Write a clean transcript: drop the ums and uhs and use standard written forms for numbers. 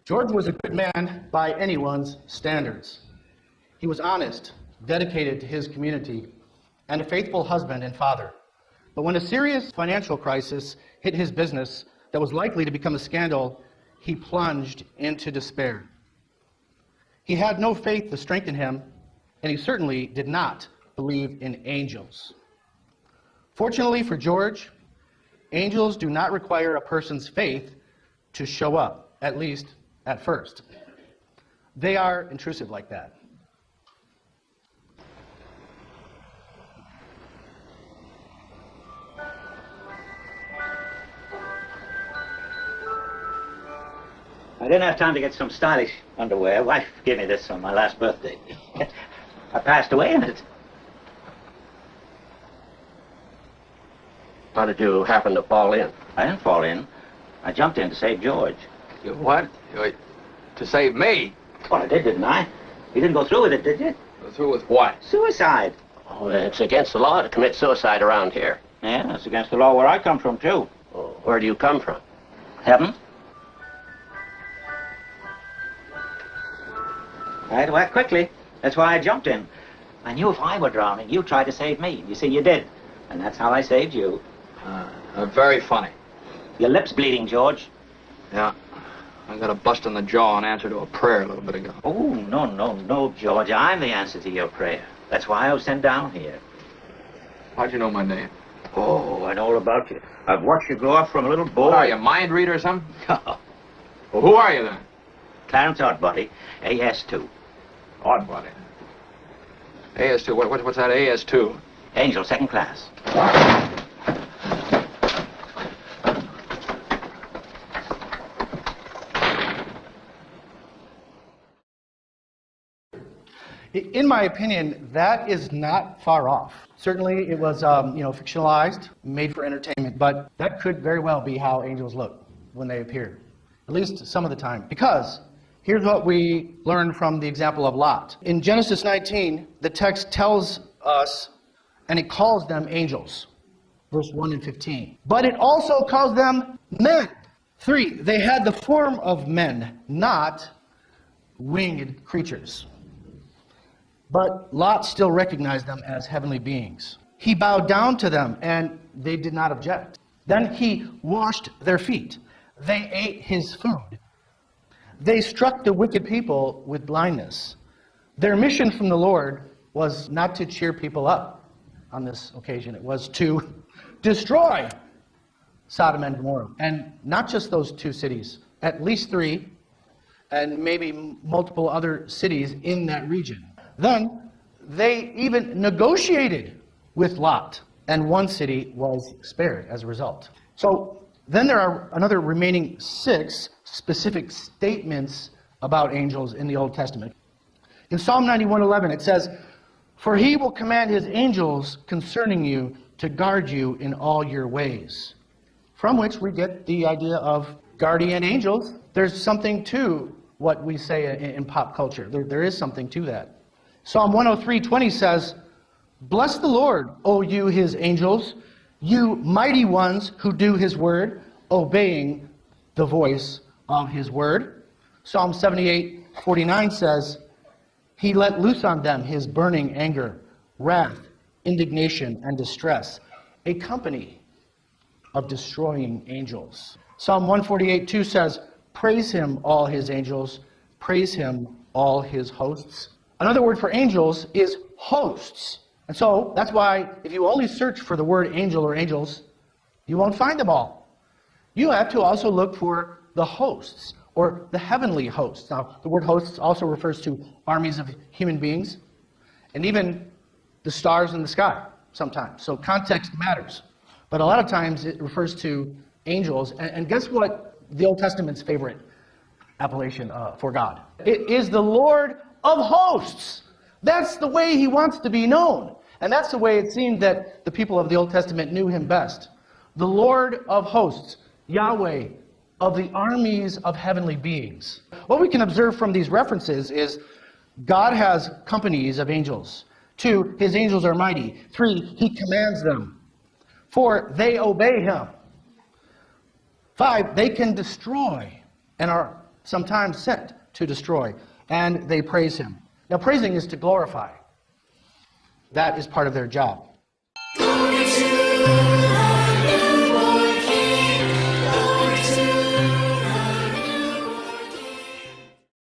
George was a good man by anyone's standards. He was honest, dedicated to his community, and a faithful husband and father. But when a serious financial crisis hit his business that was likely to become a scandal, he plunged into despair. He had no faith to strengthen him, and he certainly did not believe in angels. Fortunately for George, angels do not require a person's faith to show up, at least at first. They are intrusive like that. I didn't have time to get some stylish underwear. Wife gave me this on my last birthday. I passed away in it. How did you happen to fall in? I didn't fall in. I jumped in to save George. You what? To save me? Well, I did, didn't I? You didn't go through with it, did you? Go through with what? Suicide. Oh, it's against the law to commit suicide around here. Yeah, it's against the law where I come from, too. Oh, where do you come from? Heaven? I had to act quickly. That's why I jumped in. I knew if I were drowning, you'd try to save me. You see, you did. And that's how I saved you. Very funny. Your lip's bleeding, George. Yeah. I got a bust in the jaw in answer to a prayer a little bit ago. Oh, no, George. I'm the answer to your prayer. That's why I was sent down here. How'd you know my name? Oh, I know all about you. I've watched you grow up from a little boy. What are you, a mind reader or something? Well, who are you then? Clarence Oddbody, AS2. Oddbody. AS2. What's that AS2? Angel, second class. In my opinion, that is not far off. Certainly it was, fictionalized, made for entertainment, but that could very well be how angels look when they appear, at least some of the time. Because here's what we learn from the example of Lot. In Genesis 19, the text tells us, and it calls them angels, verse 1 and 15. But it also calls them men. 3, they had the form of men, not winged creatures. But Lot still recognized them as heavenly beings. He bowed down to them, and they did not object. Then he washed their feet. They ate his food. They struck the wicked people with blindness. Their mission from the Lord was not to cheer people up on this occasion. It was to destroy Sodom and Gomorrah. And not just those 2 cities, at least 3, and maybe multiple other cities in that region. Then they even negotiated with Lot, and 1 city was spared as a result. So then there are another remaining 6 specific statements about angels in the Old Testament. In Psalm 91:11 it says, "For he will command his angels concerning you to guard you in all your ways." From which we get the idea of guardian angels. There's something to what we say in pop culture. There is something to that. Psalm 103:20 says, "Bless the Lord, O you his angels, you mighty ones who do his word, obeying the voice of his word." Psalm 78:49 says, "He let loose on them his burning anger, wrath, indignation, and distress, a company of destroying angels." Psalm 148:2 says, "Praise him, all his angels, praise him, all his hosts." Another word for angels is hosts. And so that's why if you only search for the word angel or angels, you won't find them all. You have to also look for the hosts, or the heavenly hosts. Now, the word hosts also refers to armies of human beings, and even the stars in the sky sometimes. So context matters. But a lot of times it refers to angels. And guess what the Old Testament's favorite appellation for God? It is the Lord of hosts. That's the way he wants to be known. And that's the way it seemed that the people of the Old Testament knew him best. The Lord of hosts, Yahweh, of the armies of heavenly beings. What we can observe from these references is God has companies of angels. 2, his angels are mighty. 3, he commands them. 4, they obey him. 5, they can destroy and are sometimes sent to destroy, and they praise him. Now, praising is to glorify. That is part of their job.